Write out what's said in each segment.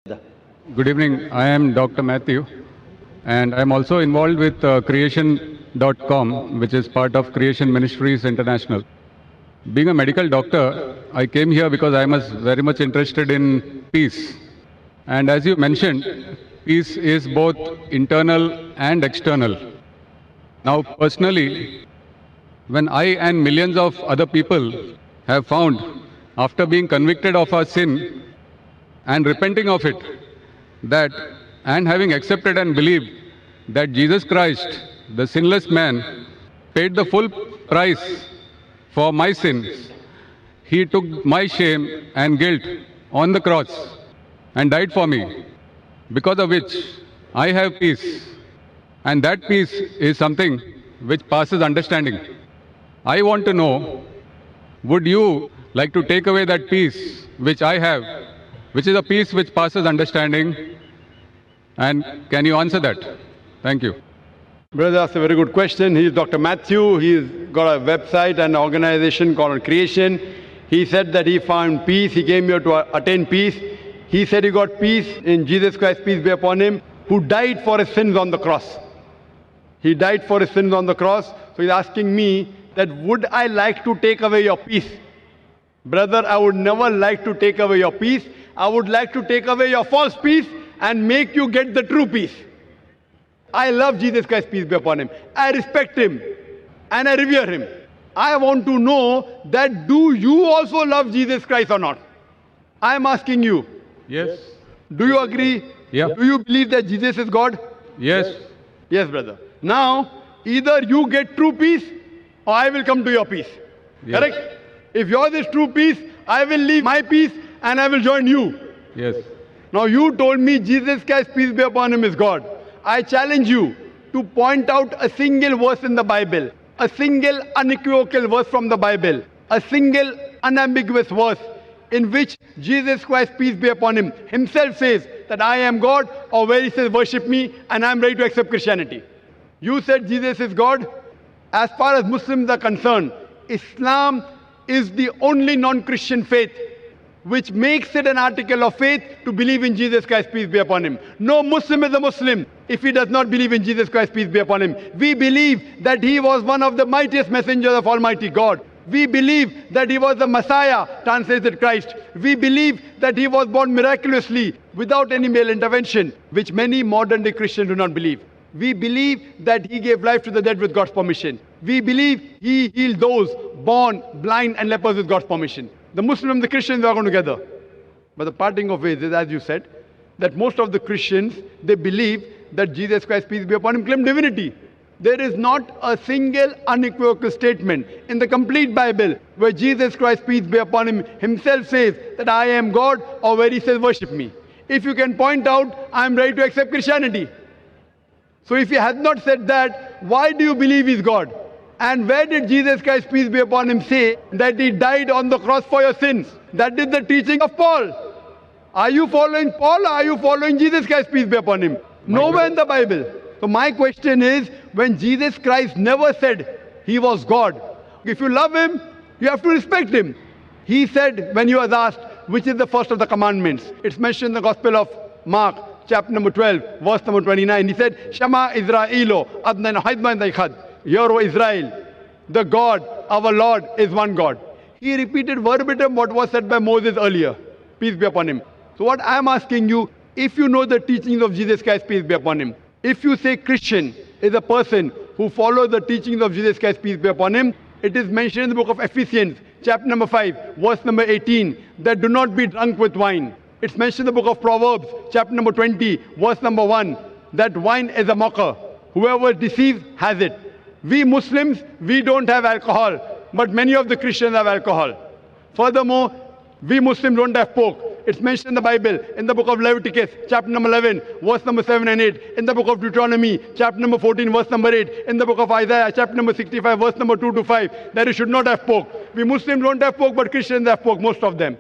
Good evening. I am Dr. Matthew, and I am also involved with creation.com, which is part of Creation Ministries International. Being a medical doctor, I came here because I was very much interested in peace. And as you mentioned, peace is both internal and external. Now, personally, when I and millions of other people have found, after being convicted of our sin and repenting of it, that and having accepted and believed that Jesus Christ, the sinless man, paid the full price for my sins. He took my shame and guilt on the cross and died for me, because of which I have peace. And that peace is something which passes understanding. I want to know, would you like to take away that peace which I have, which is a peace which passes understanding? And can you answer that? Thank you. Brother, that's a very good question. He is Dr. Matthew. He's got a website and organization called Creation. He said that he found peace. He came here to attain peace. He said he got peace in Jesus Christ, peace be upon him, who died for his sins on the cross. He died for his sins on the cross. So he's asking me that would I like to take away your peace? Brother, I would never like to take away your peace. I would like to take away your false peace and make you get the true peace. I love Jesus Christ, peace be upon him. I respect him and I revere him. I want to know that do you also love Jesus Christ or not? I am asking you. Yes. Do you agree? Yeah. Do you believe that Jesus is God? Yes. Yes, brother. Now, either you get true peace or I will come to your peace. Yes. Correct? If yours is true peace, I will leave my peace and I will join you. Yes. Now you told me Jesus Christ, peace be upon him, is God. I challenge you to point out a single verse in the Bible, a single unequivocal verse from the Bible, a single unambiguous verse in which Jesus Christ, peace be upon him, himself says that I am God, or where he says worship me and I am ready to accept Christianity. You said Jesus is God. As far as Muslims are concerned, Islam is the only non-Christian faith which makes it an article of faith to believe in Jesus Christ, peace be upon him. No Muslim is a Muslim if he does not believe in Jesus Christ, peace be upon him. We believe that he was one of the mightiest messengers of Almighty God. We believe that he was the Messiah, translated Christ. We believe that he was born miraculously without any male intervention, which many modern day Christians do not believe. We believe that he gave life to the dead with God's permission. We believe he healed those born blind and lepers with God's permission. The Muslims and the Christians are going together. But the parting of ways is, as you said, that most of the Christians, they believe that Jesus Christ, peace be upon him, claimed divinity. There is not a single unequivocal statement in the complete Bible where Jesus Christ, peace be upon him, himself says that I am God, or where he says worship me. If you can point out, I am ready to accept Christianity. So if he has not said that, why do you believe he's God? And where did Jesus Christ, peace be upon him, say that he died on the cross for your sins? That is the teaching of Paul. Are you following Paul or are you following Jesus Christ, peace be upon him? Nowhere in the Bible. So my question is, when Jesus Christ never said he was God, if you love him, you have to respect him. He said when he was asked, which is the first of the commandments? It's mentioned in the Gospel of Mark, chapter number 12, verse number 29. He said, Shema Israelo, Adnan Haidman Daikhad. Hear, O Israel, the God, our Lord, is one God. He repeated verbatim what was said by Moses earlier. Peace be upon him. So what I am asking you, if you know the teachings of Jesus Christ, peace be upon him, if you say Christian is a person who follows the teachings of Jesus Christ, peace be upon him, it is mentioned in the book of Ephesians, chapter number 5, verse number 18, that do not be drunk with wine. It's mentioned in the book of Proverbs, chapter number 20, verse number 1, that wine is a mocker. Whoever deceives has it. We Muslims, we don't have alcohol, but many of the Christians have alcohol. Furthermore, we Muslims don't have pork. It's mentioned in the Bible, in the book of Leviticus, chapter number 11, verse number 7 and 8, in the book of Deuteronomy, chapter number 14, verse number 8, in the book of Isaiah, chapter number 65, verse number 2 to 5, that you should not have pork. We Muslims don't have pork, but Christians have pork, most of them.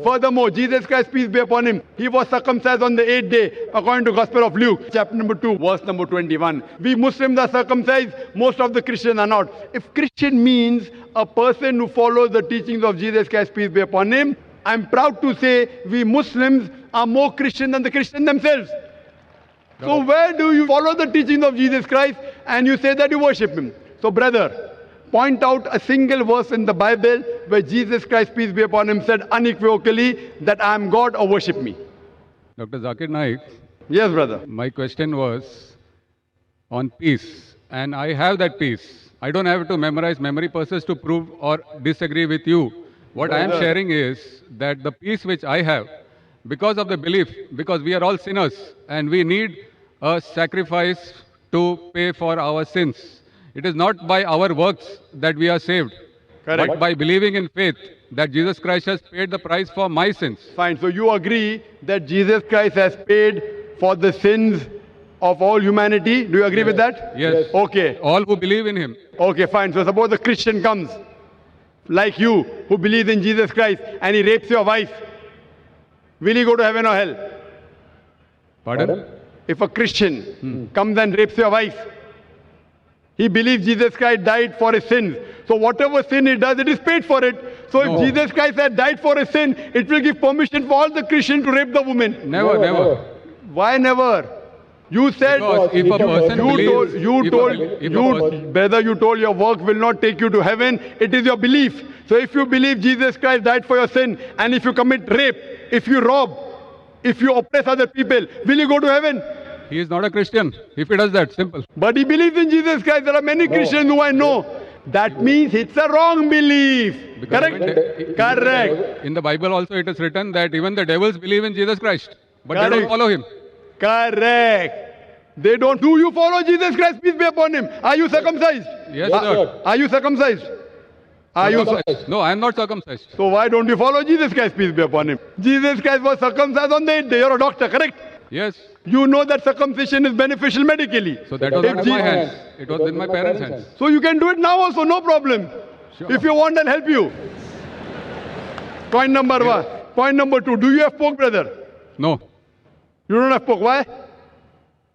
Furthermore, Jesus Christ, peace be upon him, he was circumcised on the 8th day, according to Gospel of Luke, chapter number 2, verse number 21. We Muslims are circumcised, most of the Christians are not. If Christian means a person who follows the teachings of Jesus Christ, peace be upon him, I'm proud to say we Muslims are more Christian than the Christians themselves. So where do you follow the teachings of Jesus Christ and you say that you worship him? So brother, point out a single verse in the Bible where Jesus Christ, peace be upon him, said unequivocally that I am God or worship me. Dr. Zakir Naik, Yes, brother. my question was on peace, and I have that peace. I don't have to memorize memory purposes to prove or disagree with you. What I am Brother. sharing is that the peace which I have, because of the belief, because we are all sinners and we need a sacrifice to pay for our sins. It is not by our works that we are saved, Correct. but by believing in faith that Jesus Christ has paid the price for my sins. Fine. So you agree that Jesus Christ has paid for the sins of all humanity? Do you agree with that? Yes. Okay. All who believe in him. Okay, fine. So suppose a Christian comes, like you, who believes in Jesus Christ, and he rapes your wife. Will he go to heaven or hell? Pardon? If a Christian comes and rapes your wife, he believes Jesus Christ died for his sins. So whatever sin he does, it is paid for it. So No. if Jesus Christ had died for his sin, it will give permission for all the Christians to rape the woman. Never, never. Why never? You said Because if a person believes, brother, you told your work will not take you to heaven. It is your belief. So if you believe Jesus Christ died for your sin, and if you commit rape, if you rob, if you oppress other people, will you go to heaven? he is not a Christian. If he does that, simple. But he believes in Jesus Christ. There are many Christians who I know. That means it's a wrong belief. Because Correct? Correct. In the Bible also it is written that even the devils believe in Jesus Christ, but they don't Correct. follow him. Correct. They don't. Do you follow Jesus Christ? Peace be upon him. Are you circumcised? Yes, sir. Are you circumcised? Are you? No, I am not circumcised. So why don't you follow Jesus Christ? Peace be upon him. Jesus Christ was circumcised on the 8th day. You're a doctor, correct? Yes. You know that circumcision is beneficial medically. So that was If not in Je- my hands. It was in my parents' hands. So you can do it now also, no problem. Sure. If you want, I'll help you. Point number one. Point number two. Do you have pork, brother? No. You don't have pork. Why?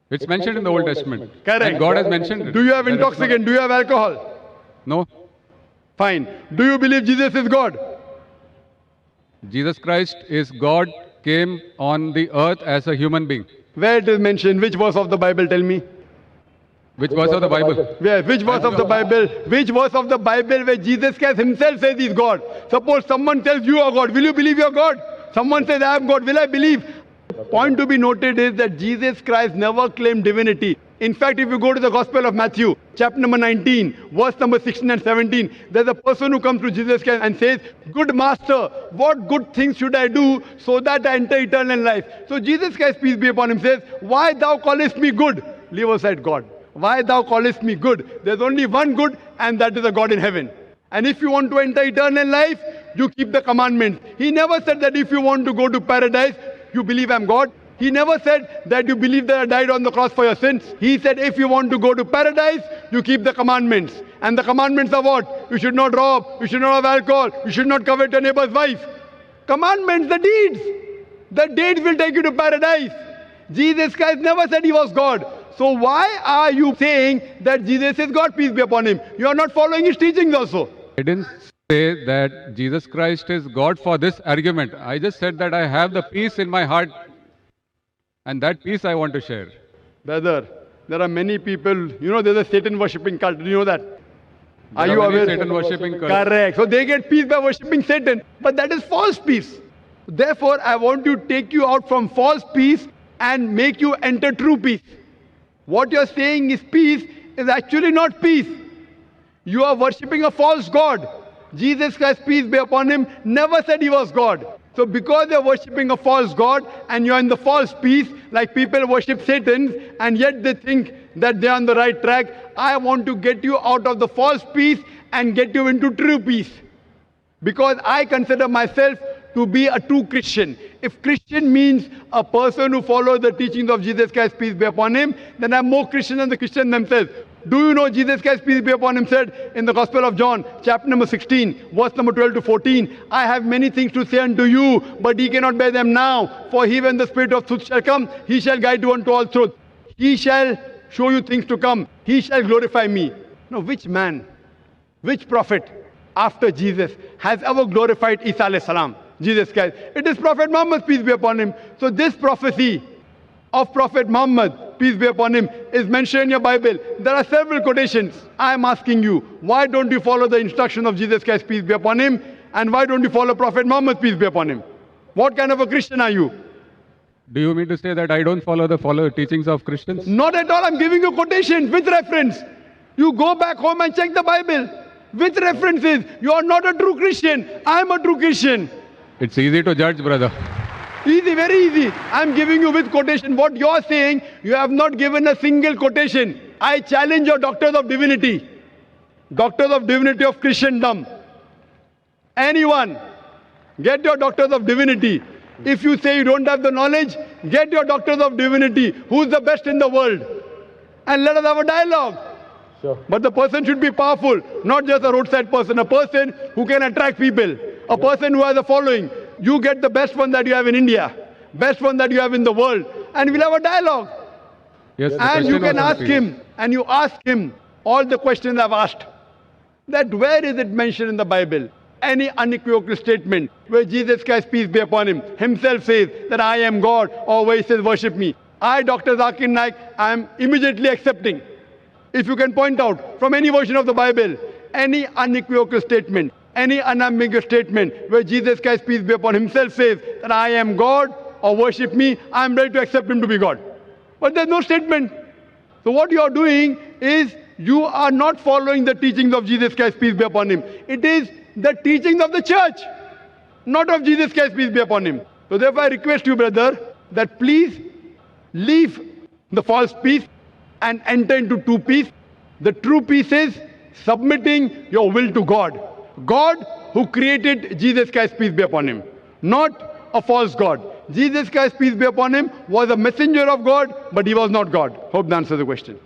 It's mentioned in the Old Testament. Correct. And God has mentioned it. Do you have That is intoxicant? Do you have alcohol? No. Fine. Do you believe Jesus is God? Jesus Christ is God, came on the earth as a human being. Where it is mentioned? Which verse of the Bible? Tell me. Which verse of the Bible? Where? Which verse of the Bible? Which verse of the Bible where Jesus Christ himself says he's God? Suppose someone tells you are God. Will you believe you're God? Someone says I am God. Will I believe? Point to be noted is that Jesus Christ never claimed divinity. In fact, if you go to the Gospel of Matthew, chapter number 19, verse number 16 and 17, there's a person who comes to Jesus Christ and says, "Good master, what good things should I do so that I enter eternal life?" So Jesus Christ, peace be upon him, says, "Why thou callest me good?" Leave aside God. "Why thou callest me good?" There's only one good, and that is a God in heaven. And if you want to enter eternal life, you keep the commandments. He never said that if you want to go to paradise, you believe I'm God. He never said that you believe that I died on the cross for your sins. He said if you want to go to paradise, you keep the commandments. And the commandments are what? You should not rob, you should not have alcohol, you should not covet your neighbor's wife. Commandments, the deeds. The deeds will take you to paradise. Jesus Christ never said he was God. So why are you saying that Jesus is God, peace be upon him? You are not following his teachings also. I didn't say that Jesus Christ is God for this argument. I just said that I have the peace in my heart, and that peace I want to share. Brother, there are many people, you know, there's a Satan worshipping cult. Do you know that? Are There you many aware? Satan worshipping cults. Correct. So they get peace by worshipping Satan. But that is false peace. Therefore, I want to take you out from false peace and make you enter true peace. What you're saying is peace is actually not peace. You are worshipping a false God. Jesus Christ, peace be upon him, never said he was God. So because you're worshipping a false God and you're in the false peace, like people worship Satan and yet they think that they're on the right track, I want to get you out of the false peace and get you into true peace. Because I consider myself to be a true Christian. If Christian means a person who follows the teachings of Jesus Christ, peace be upon him, then I'm more Christian than the Christians themselves. Do you know Jesus Christ, peace be upon him, said in the Gospel of John, chapter number 16, verse number 12 to 14, I have many things to say unto you, but ye cannot bear them now. For he, when the Spirit of truth shall come, he shall guide you unto all truth. He shall show you things to come. He shall glorify me. Now, which man, which prophet after Jesus has ever glorified Isa alayhi salam? Jesus Christ. It is Prophet Muhammad, peace be upon him. So this prophecy of Prophet Muhammad, peace be upon him, is mentioned in your Bible. There are several quotations. I am asking you, why don't you follow the instruction of Jesus Christ, peace be upon him? And why don't you follow Prophet Muhammad, peace be upon him? What kind of a Christian are you? Do you mean to say that I don't follow the teachings of Christians? Not at all. I'm giving you quotations with reference. You go back home and check the Bible with references. You are not a true Christian. I am a true Christian. It's easy to judge, brother. Easy, very easy. I'm giving you with quotation. What you're saying, you have not given a single quotation. I challenge your doctors of divinity of Christendom. Anyone, get your doctors of divinity. If you say you don't have the knowledge, get your doctors of divinity. Who's the best in the world? And let us have a dialogue. Sure. But the person should be powerful, not just a roadside person, a person who can attract people, a person who has a following. You get the best one that you have in India, best one that you have in the world, and we'll have a dialogue. Yes, the And you question can was on ask the him, and you ask him all the questions I've asked. That where is it mentioned in the Bible? Any unequivocal statement where Jesus Christ, peace be upon him, himself says that I am God, or where he says worship me. I, Dr. Zakir Naik, I am immediately accepting. If you can point out from any version of the Bible, any unequivocal statement, any unambiguous statement where Jesus Christ, peace be upon him, himself says that I am God or worship me, I am ready to accept him to be God. But there's no statement. So what you are doing is you are not following the teachings of Jesus Christ, peace be upon him. It is the teachings of the church, not of Jesus Christ, peace be upon him. So therefore I request you, brother, that please leave the false peace and enter into true peace. The true peace is submitting your will to God. God who created Jesus Christ, peace be upon him, not a false God. Jesus Christ, peace be upon him, was a messenger of God, but he was not God. Hope that answers the question.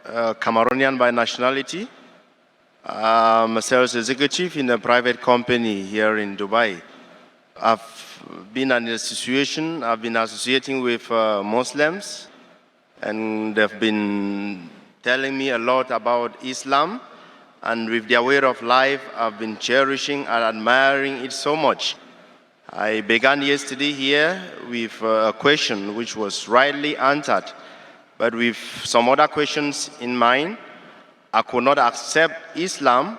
Cameroonian by nationality. I'm a sales executive in a private company here in Dubai. I've been in a situation, I've been associating with Muslims, and they've been telling me a lot about Islam, and with their way of life, I've been cherishing and admiring it so much. I began yesterday here with a question which was rightly answered, but with some other questions in mind. I could not accept Islam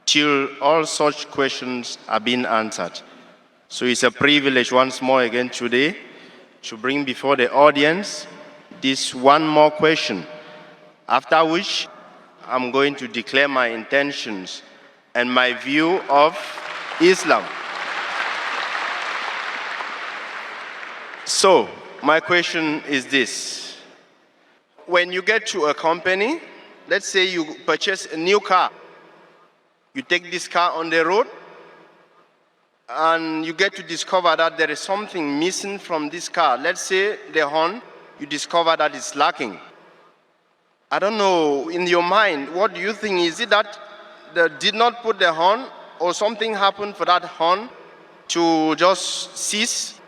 till all such questions are being answered. So it's a privilege once more again today to bring before the audience this one more question, after which I'm going to declare my intentions and my view of Islam. So, my question is this. When you get to a company, let's say you purchase a new car. You take this car on the road, and you get to discover that there is something missing from this car. Let's say the horn, you discover that it's lacking. I don't know, in your mind, what do you think? Is it that they did not put the horn, or something happened for that horn to just cease,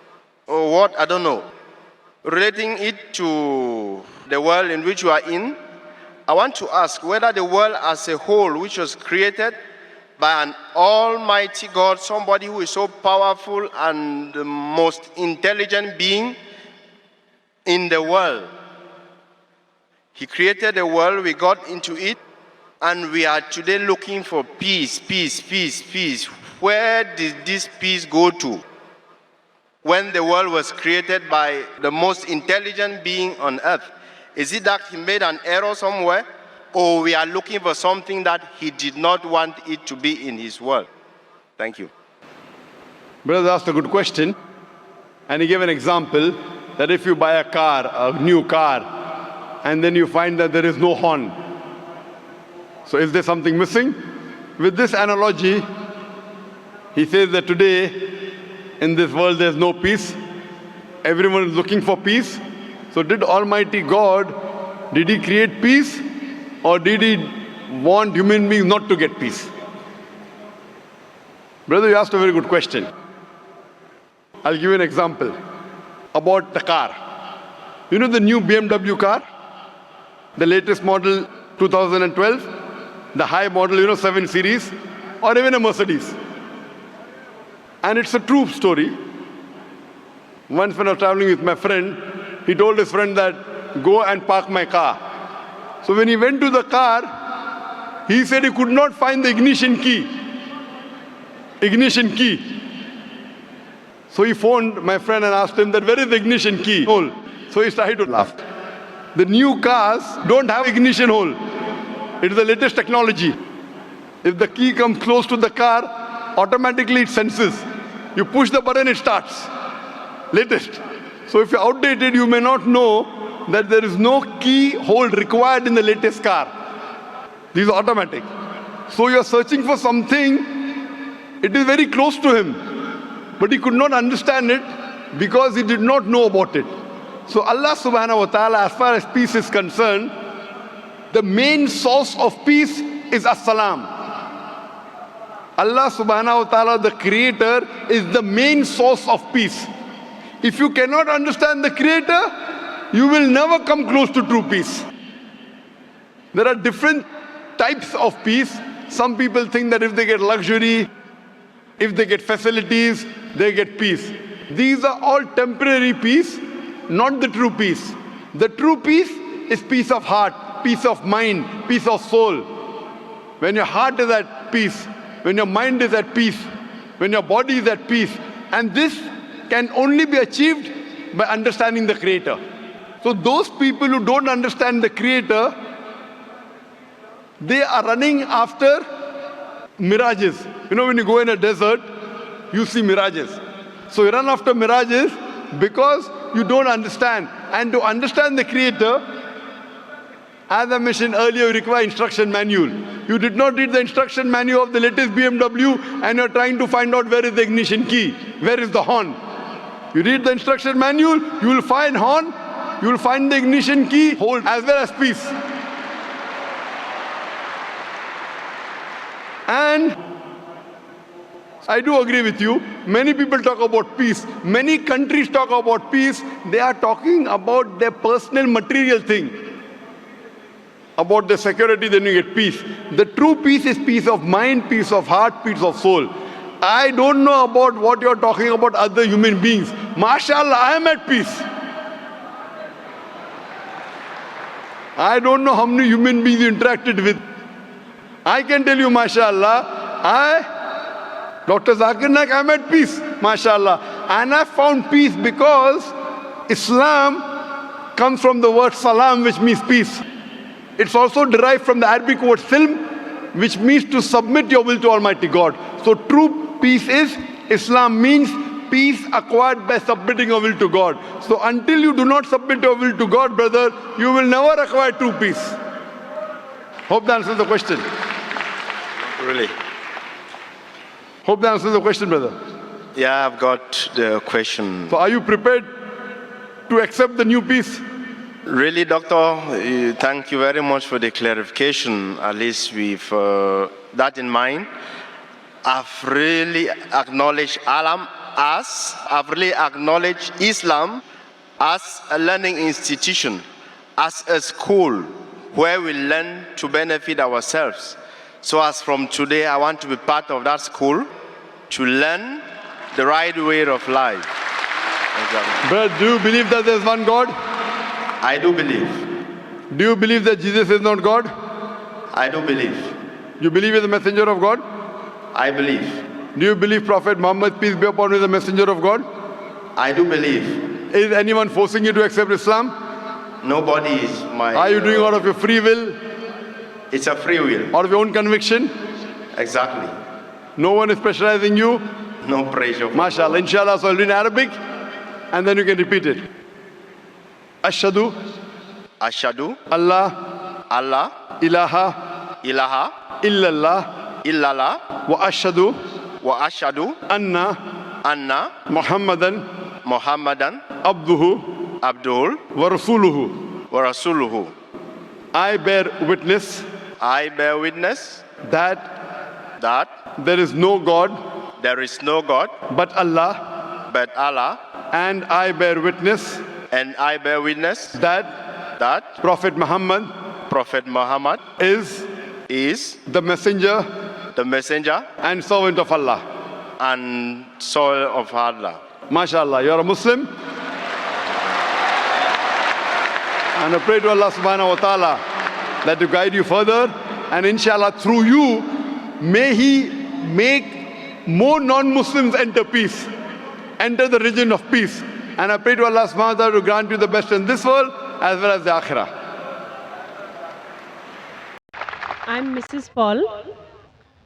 or what? I don't know. Relating it to the world in which you are in, I want to ask whether the world as a whole, which was created by an almighty God, somebody who is so powerful and the most intelligent being in the world. He created the world, we got into it, and we are today looking for peace, peace, peace, peace. Where did this peace go to? When the world was created by the most intelligent being on earth, is it that he made an error somewhere, or we are looking for something that he did not want it to be in his world? Thank you. Brother asked a good question, and he gave an example that if you buy a car, a new car, and then you find that there is no horn. So is there something missing? With this analogy, he says that today in this world there's no peace. Everyone is looking for peace. So did Almighty God, did he create peace, or did he want human beings not to get peace? Brother, you asked a very good question. I'll give you an example about the car. You know the new BMW car? The latest model 2012, the high model, 7 Series. or even a Mercedes. And it's a true story. Once when I was traveling with my friend, he told his friend that, go and park my car. So when he went to the car, he said he could not find the ignition key. Ignition key. So he phoned my friend and asked him that, where is the ignition key hole? So he started to laugh. The new cars don't have ignition hole. It is the latest technology. If the key comes close to the car, automatically it senses. You push the button, it starts. Latest. So if you're outdated, you may not know that there is no key hold required in the latest car. These are automatic. So you're searching for something, it is very close to him. But he could not understand it because he did not know about it. So Allah subhanahu wa ta'ala, as far as peace is concerned, the main source of peace is as-salam. Allah subhanahu wa ta'ala, the creator, is the main source of peace. If you cannot understand the creator, you will never come close to true peace. There are different types of peace. Some people think that if they get luxury, if they get facilities, they get peace. These are all temporary peace, not the true peace. The true peace is peace of heart, peace of mind, peace of soul. When your heart is at peace, when your mind is at peace, when your body is at peace. And this can only be achieved by understanding the Creator. So those people who don't understand the Creator, they are running after mirages. You know, when you go in a desert, you see mirages. So you run after mirages because you don't understand. And to understand the Creator, as I mentioned earlier, you require instruction manual. You did not read the instruction manual of the latest BMW and you're trying to find out where is the ignition key, where is the horn. You read the instruction manual, you will find horn, you will find the ignition key, hold, as well as peace. And I do agree with you. Many people talk about peace. Many countries talk about peace. They are talking about their personal material thing. About their security, then you get peace. The true peace is peace of mind, peace of heart, peace of soul. I don't know about what you're talking about other human beings. MashaAllah, I am at peace. I don't know how many human beings you interacted with. I can tell you, MashaAllah, Dr. Zakir Naik, I'm at peace, MashaAllah. And I found peace because Islam comes from the word salam, which means peace. It's also derived from the Arabic word silm, which means to submit your will to Almighty God. So true peace is, Islam means peace acquired by submitting your will to God. So until you do not submit your will to God, brother, you will never acquire true peace. Hope that answers the question. Really? Hope that answers the question, brother. Yeah, I've got the question. So are you prepared to accept the new peace? Really, Doctor, thank you very much for the clarification. At least with that in mind, I've really acknowledged I've really acknowledged Islam as a learning institution, as a school where we learn to benefit ourselves. So as from today, I want to be part of that school to learn the right way of life. Exactly. Brother, do you believe that there's one God? I do believe. Do you believe that Jesus is not God? I do believe. You believe he's the messenger of God? I believe. Do you believe Prophet Muhammad, peace be upon him, is the messenger of God? I do believe. Is anyone forcing you to accept Islam? Nobody is my... Are you doing out of your free will? It's a free will. Out of your own conviction? Exactly. No one is pressurizing you? No pressure. MashaAllah. Inshallah, so I'll read in Arabic and then you can repeat it. Ashhadu Ashhadu Allah Allah ilaha ilaha illallah illallah wa ashhadu wa ashhadu anna anna Muhammadan Muhammadan abduhu Abdul wa rasuluhu. wa Rasuluhu. I bear witness I bear witness that that there is no God there is no God but Allah, but Allah, and I bear witness and I bear witness that that Prophet Muhammad Prophet Muhammad is is the messenger the messenger and servant of Allah. and soul of Allah. MashaAllah, you're a Muslim. And I pray to Allah subhanahu wa ta'ala that to guide you further, and inshallah through you, may He make more non-Muslims enter peace, enter the region of peace. And I pray to Allah subhanahu wa ta'ala to grant you the best in this world as well as the akhirah. I'm Mrs. Paul.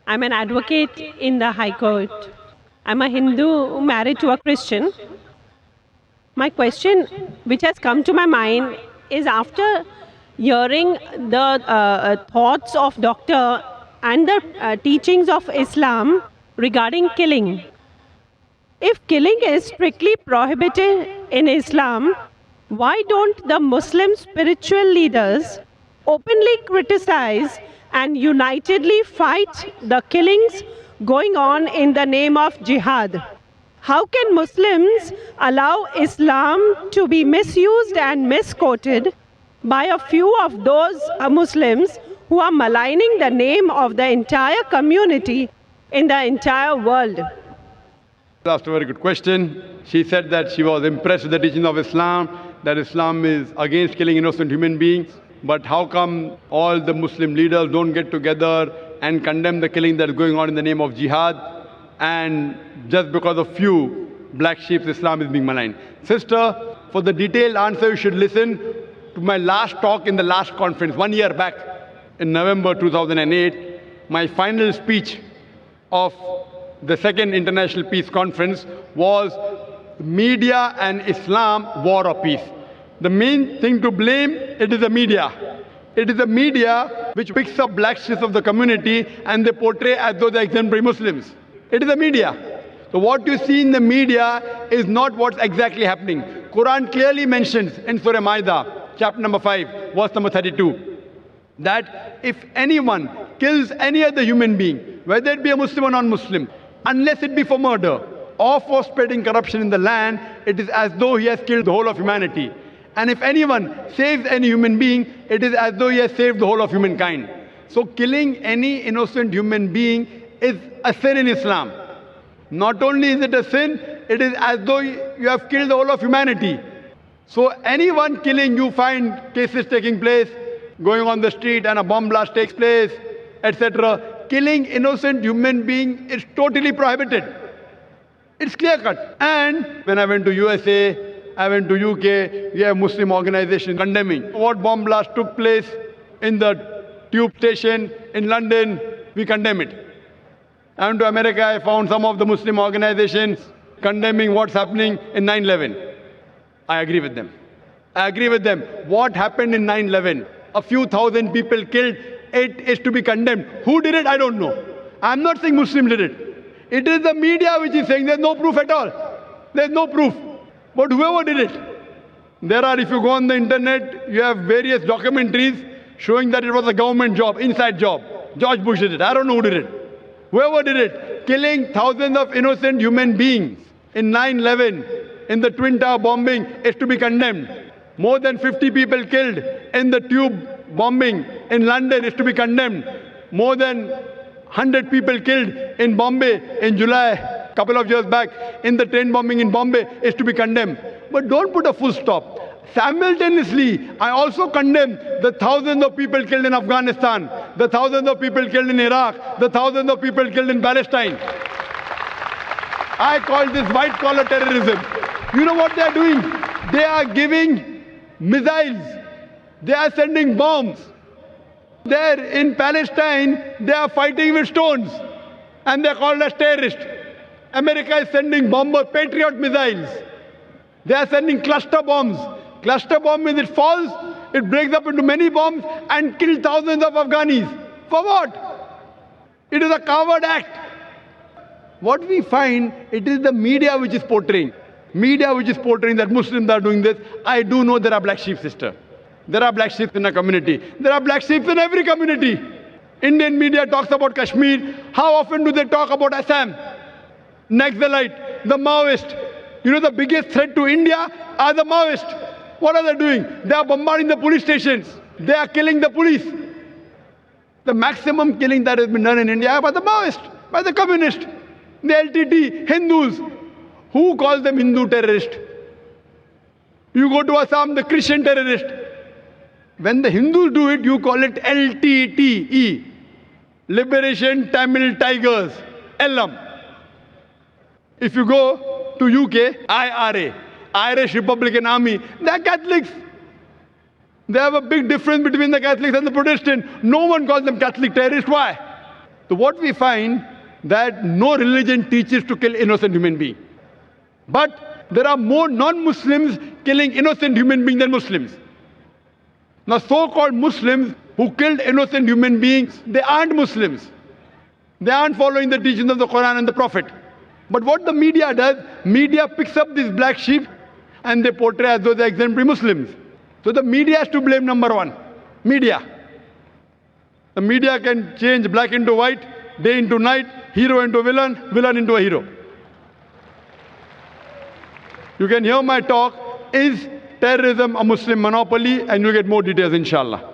I'm an advocate in the High Court. I'm a Hindu married to a Christian. My question, which has come to my mind, is after hearing the thoughts of doctor and the teachings of Islam regarding killing. If killing is strictly prohibited in Islam, why don't the Muslim spiritual leaders openly criticize and unitedly fight the killings going on in the name of jihad? How can Muslims allow Islam to be misused and misquoted by a few of those Muslims who are maligning the name of the entire community in the entire world? Asked a very good question. She said that she was impressed with the teaching of Islam, that Islam is against killing innocent human beings. But how come all the Muslim leaders don't get together and condemn the killing that is going on in the name of jihad? And just because of few black sheep, Islam is being maligned. Sister, for the detailed answer, you should listen to my last talk in the last conference, 1 year back in November 2008. My final speech of the second International Peace Conference was Media and Islam, War or Peace. The main thing to blame, it is the media. It is the media which picks up black sheep of the community and they portray as though they're exemplary Muslims. It is the media. So what you see in the media is not what's exactly happening. Quran clearly mentions in Surah Ma'idah, chapter number 5, verse number 32, that if anyone kills any other human being, whether it be a Muslim or non-Muslim, unless it be for murder or for spreading corruption in the land, it is as though he has killed the whole of humanity. And if anyone saves any human being, it is as though he has saved the whole of humankind. So killing any innocent human being is a sin in Islam. Not only is it a sin, it is as though you have killed the whole of humanity. So anyone killing, you find cases taking place, going on the street and a bomb blast takes place, etc. Killing innocent human being is totally prohibited. It's clear cut. And when I went to USA, I went to UK, we have Muslim organizations condemning what bomb blast took place in the tube station in London. We condemn it. I went to America, I found some of the Muslim organizations condemning what's happening in 9/11. I agree with them. I agree with them. What happened in 9/11? A few thousand people killed. It is to be condemned. Who did it? I don't know. I'm not saying Muslim did it. It is the media which is saying there's no proof at all. There's no proof. But whoever did it, there are, if you go on the internet, you have various documentaries showing that it was a government job, inside job. George Bush did it. I don't know who did it. Whoever did it, killing thousands of innocent human beings in 9/11, in the Twin Tower bombing, is to be condemned. More than 50 people killed in the tube bombing in London is to be condemned. More than 100 people killed in Bombay in July, a couple of years back, in the train bombing in Bombay is to be condemned. But don't put a full stop. Simultaneously, I also condemn the thousands of people killed in Afghanistan, the thousands of people killed in Iraq, the thousands of people killed in Palestine. I call this white-collar terrorism. You know what they are doing? They are giving missiles. They are sending bombs. There in Palestine, they are fighting with stones. And they are called as terrorists. America is sending bomber Patriot missiles. They are sending cluster bombs. Cluster bomb means it falls, it breaks up into many bombs and kills thousands of Afghanis. For what? It is a coward act. What we find, it is the media which is portraying. Media which is portraying that Muslims are doing this. I do know there are black sheep, sister. There are black sheep in a community. There are black sheep in every community. Indian media talks about Kashmir. How often do they talk about Assam? Naxalite, the Maoist. You know the biggest threat to India are the Maoists. What are they doing? They are bombarding the police stations. They are killing the police. The maximum killing that has been done in India by the Maoists, by the communists, the LTT, Hindus. Who calls them Hindu terrorists? You go to Assam, the Christian terrorist. When the Hindus do it, you call it LTTE, Liberation Tamil Tigers, LM. If you go to UK, IRA, Irish Republican Army, they are Catholics. They have a big difference between the Catholics and the Protestants. No one calls them Catholic terrorists. Why? So what we find that no religion teaches to kill innocent human beings. But there are more non-Muslims killing innocent human beings than Muslims. Now so-called Muslims who killed innocent human beings, they aren't Muslims. They aren't following the teachings of the Quran and the Prophet. But what the media does, media picks up these black sheep and they portray as though they're exemplary Muslims. So the media has to blame, number one. Media. The media can change black into white, day into night, hero into villain, villain into a hero. You can hear my talk, Is Terrorism a Muslim Monopoly? And you'll get more details, inshallah.